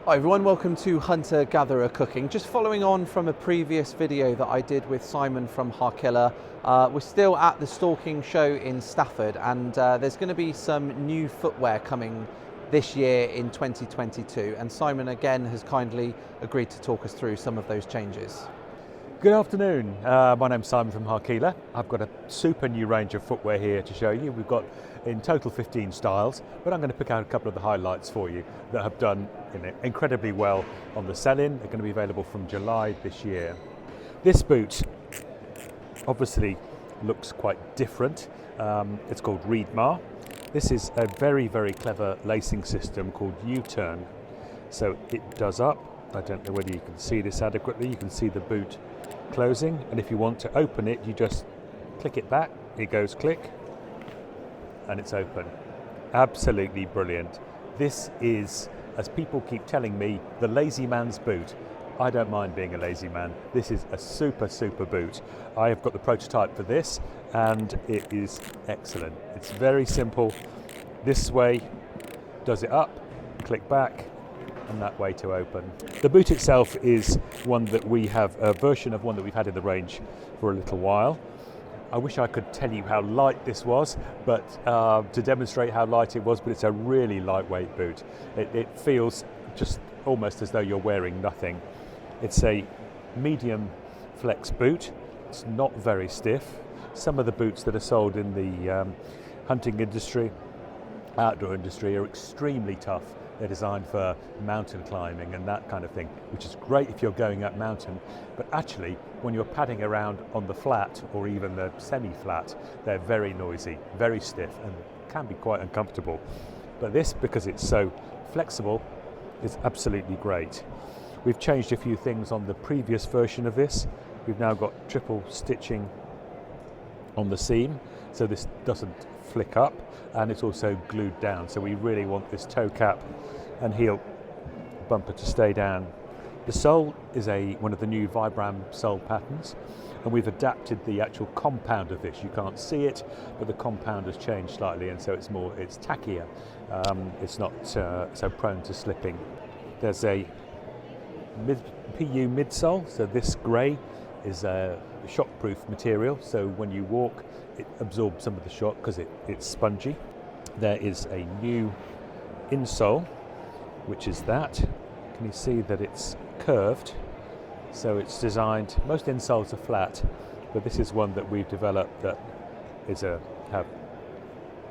Hi everyone, welcome to Hunter Gatherer Cooking. Just following on from a previous video that I did with Simon from Harkila. We're still at the stalking show in Stafford, and there's going to be some new footwear coming this year in 2022, and Simon again has kindly agreed to talk us through some of those changes. Good afternoon, my name's Simon from Harkila. I've got a super new range of footwear here to show you. We've got in total 15 styles, but I'm going to pick out a couple of the highlights for you that have done incredibly well on the sell-in. They're going to be available from July this year. This boot obviously looks quite different. It's called Reedmar. This is a very, very clever lacing system called U-turn. So it does up. I don't know whether you can see this adequately. You can see the boot closing, and if you want to open it, you just click it back. It goes click, and it's open. Absolutely brilliant. This is, as people keep telling me, the lazy man's boot. I don't mind being a lazy man. This is a super boot. I have got the prototype for this, and it is excellent. It's very simple. This way does it up, click back, and that way to open. The boot itself is one that we have, a version of one that we've had in the range for a little while. I wish I could tell you how light this was, but to demonstrate how light it was, but it's a really lightweight boot. It feels just almost as though you're wearing nothing. It's a medium flex boot. It's not very stiff. Some of the boots that are sold in the hunting industry, outdoor industry, are extremely tough. They're designed for mountain climbing and that kind of thing, which is great if you're going up mountain, but actually when you're padding around on the flat or even the semi-flat, they're very noisy, very stiff, and can be quite uncomfortable. But this, because it's so flexible, is absolutely great. We've changed a few things on the previous version of this. We've now got triple stitching on the seam, so this doesn't flick up, and it's also glued down, so we really want this toe cap and heel bumper to stay down. The sole is one of the new Vibram sole patterns, and we've adapted the actual compound of this. You can't see it, but the compound has changed slightly, and so it's tackier. It's not so prone to slipping. There's a PU midsole, so this grey is a shockproof material, so when you walk it absorbs some of the shock because it's spongy. There is a new insole, which is that. Can you see that it's curved? So it's designed, most insoles are flat, but this is one that we've developed that have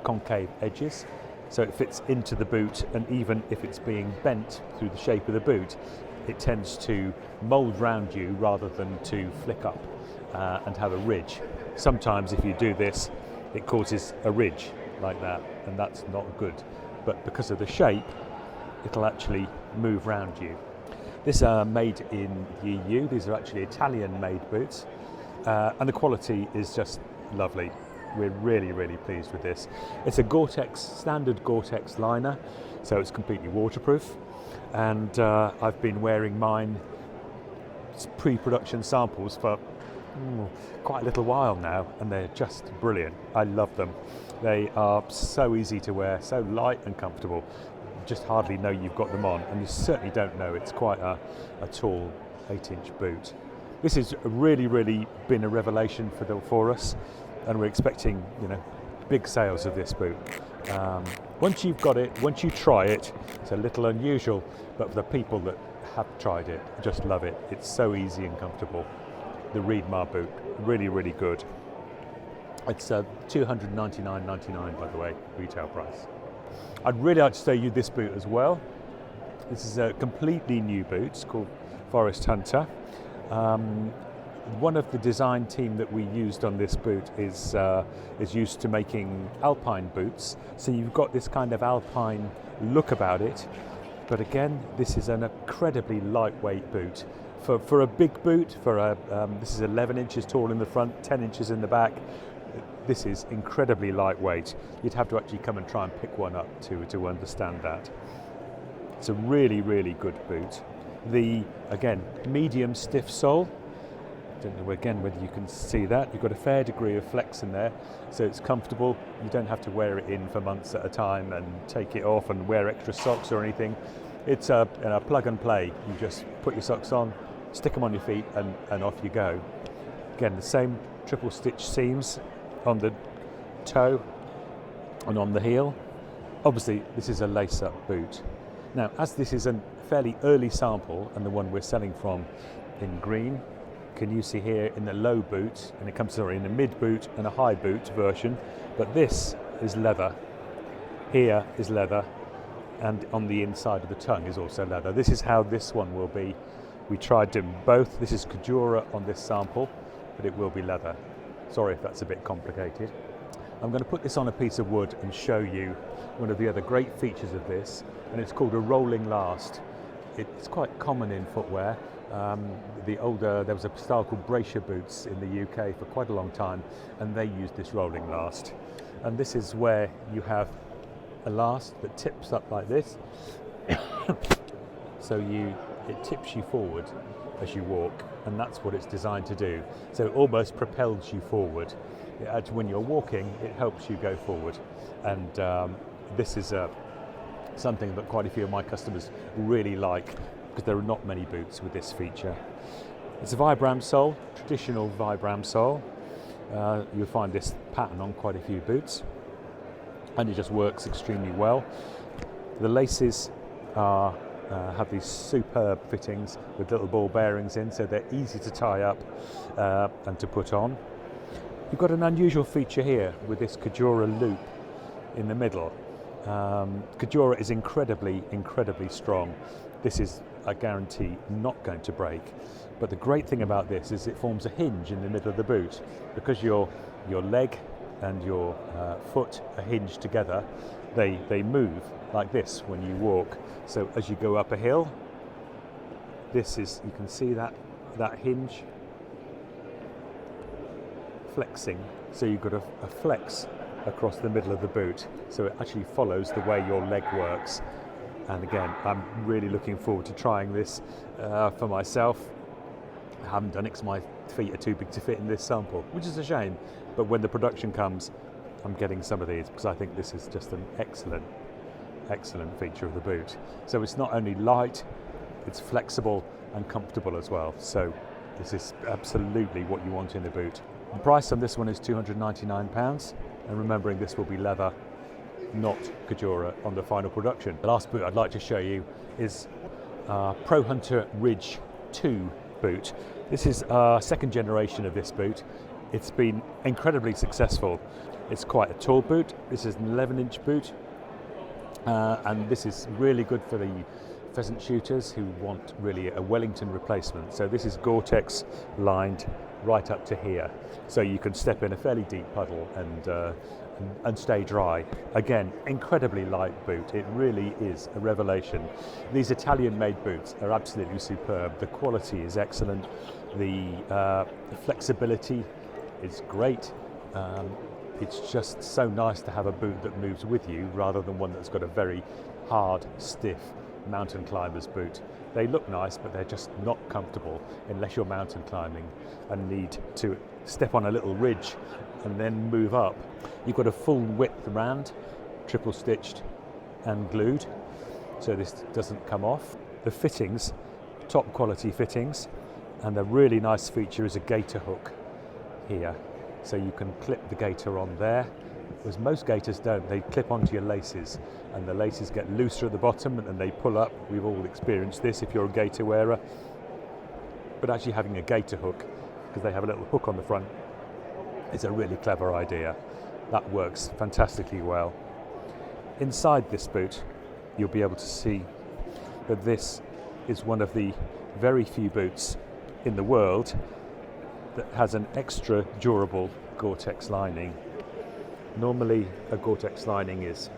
concave edges, so it fits into the boot, and even if it's being bent through the shape of the boot, it tends to mould round you rather than to flick up and have a ridge. Sometimes if you do this, it causes a ridge like that, and that's not good. But because of the shape, it'll actually move round you. These are made in the EU. These are actually Italian-made boots, and the quality is just lovely. We're really pleased with this. It's a Gore-Tex, standard Gore-Tex liner, so it's completely waterproof. And I've been wearing mine pre-production samples for quite a little while now, and they're just brilliant. I love them. They are so easy to wear, so light and comfortable. You just hardly know you've got them on, and you certainly don't know it's quite a tall 8-inch boot. This has really been a revelation for us, and we're expecting big sales of this boot. Once you've got it, once you try it, it's a little unusual, but for the people that have tried it, just love it. It's so easy and comfortable. The Reedmar boot, really good. It's $299.99, by the way, retail price. I'd really like to show you this boot as well. This is a completely new boot. It's called Forest Hunter. One of the design team that we used on this boot is used to making alpine boots. So you've got this kind of alpine look about it. But again, this is an incredibly lightweight boot. For a big boot, this is 11 inches tall in the front, 10 inches in the back. This is incredibly lightweight. You'd have to actually come and try and pick one up to understand that. It's a really good boot. Again, medium stiff sole. Don't know again whether you can see that. You've got a fair degree of flex in there, so it's comfortable. You don't have to wear it in for months at a time and take it off and wear extra socks or anything. It's a plug and play. You just put your socks on, stick them on your feet, and off you go. Again, the same triple stitch seams on the toe and on the heel. Obviously, this is a lace-up boot. Now, as this is a fairly early sample, and the one we're selling from in green, can you see here in the low boot, and it comes in a mid boot and a high boot version, but this is leather. Here is leather, and on the inside of the tongue is also leather. This is how this one will be. We tried them both. This is Cajora on this sample, but it will be leather. Sorry if that's a bit complicated. I'm going to put this on a piece of wood and show you one of the other great features of this, and it's called a rolling last. It's quite common in footwear. There was a style called Blaser boots in the UK for quite a long time, and they used this rolling last. And this is where you have a last that tips up like this, so it tips you forward as you walk, and that's what it's designed to do. So it almost propels you forward. When you're walking, it helps you go forward, and this is something that quite a few of my customers really like, because there are not many boots with this feature. It's a Vibram sole, traditional Vibram sole. You'll find this pattern on quite a few boots, and it just works extremely well. The laces have these superb fittings with little ball bearings in, so they're easy to tie up and to put on. You've got an unusual feature here with this Cajora loop in the middle. Cajora is incredibly strong. This is, I guarantee, not going to break. But the great thing about this is it forms a hinge in the middle of the boot. Because your leg and your foot are hinged together, they move like this when you walk. So as you go up a hill, you can see that hinge flexing. So you've got a flex across the middle of the boot, so it actually follows the way your leg works. And again, I'm really looking forward to trying this for myself. I haven't done it because my feet are too big to fit in this sample, which is a shame, but when the production comes, I'm getting some of these because I think this is just an excellent feature of the boot. So it's not only light, it's flexible and comfortable as well. So this is absolutely what you want in a boot. The price on this one is £299, and remembering this will be leather, not Cajora on the final production. The last boot I'd like to show you is Pro Hunter Ridge 2 boot. This is our second generation of this boot. It's been incredibly successful. It's quite a tall boot. This is an 11-inch boot, and this is really good for the pheasant shooters who want really a Wellington replacement. So this is Gore-Tex lined right up to here, so you can step in a fairly deep puddle and stay dry. Again, incredibly light boot. It really is a revelation. These Italian-made boots are absolutely superb. The quality is excellent. The flexibility is great. It's just so nice to have a boot that moves with you rather than one that's got a very hard, stiff mountain climber's boot. They look nice, but they're just not comfortable unless you're mountain climbing and need to step on a little ridge and then move up. You've got a full width rand, triple stitched and glued, so this doesn't come off. The fittings, top quality fittings, and a really nice feature is a gaiter hook here. So you can clip the gaiter on there, whereas most gaiters don't. They clip onto your laces, and the laces get looser at the bottom and they pull up. We've all experienced this if you're a gaiter wearer. But actually having a gaiter hook, because they have a little hook on the front, is a really clever idea. That works fantastically well. Inside this boot, you'll be able to see that this is one of the very few boots in the world that has an extra durable Gore-Tex lining. Normally a Gore-Tex lining is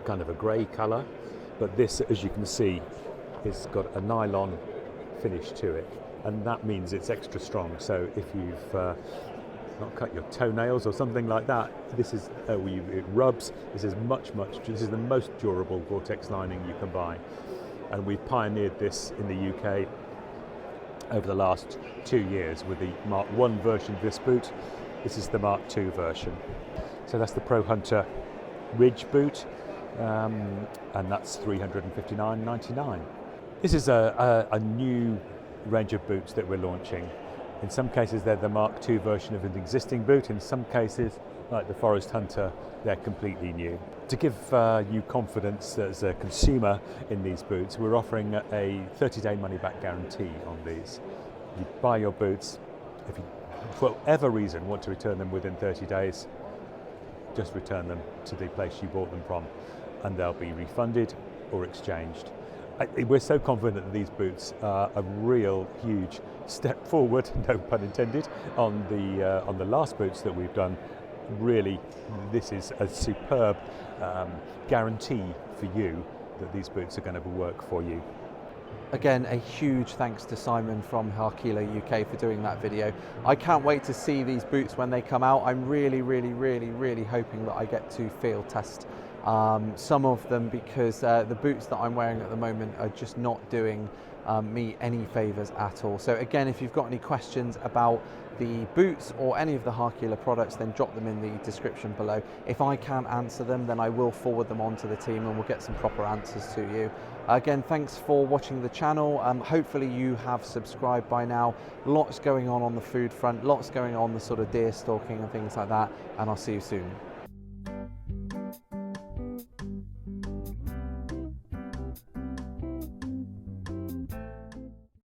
kind of a grey colour, but this, as you can see, has got a nylon finish to it, and that means it's extra strong. So if you've not cut your toenails or something like that, this is it rubs. This is this is the most durable Gore-Tex lining you can buy, and we've pioneered this in the UK over the last 2 years with the Mark 1 version of this boot. This is the Mark 2 version. So that's the Pro Hunter Ridge boot. and that's $359.99. This is a new range of boots that we're launching. In some cases they're the Mark II version of an existing boot, in some cases, like the Forest Hunter, they're completely new. To give you confidence as a consumer in these boots, we're offering a 30-day money-back guarantee on these. You buy your boots, if you, for whatever reason, want to return them within 30 days, just return them to the place you bought them from, and they'll be refunded or exchanged. We're so confident that these boots are a real huge step forward, no pun intended, on the last boots that we've done. Really, this is a superb guarantee for you that these boots are going to work for you. Again, a huge thanks to Simon from Harkila UK for doing that video. I can't wait to see these boots when they come out. I'm really hoping that I get to field test some of them, because the boots that I'm wearing at the moment are just not doing me any favours at all. So again, if you've got any questions about the boots or any of the Harkila products, then drop them in the description below. If I can't answer them, then I will forward them on to the team and we'll get some proper answers to you. Again, thanks for watching the channel. Hopefully you have subscribed by now. Lots going on the food front, lots going on the sort of deer stalking and things like that, and I'll see you soon.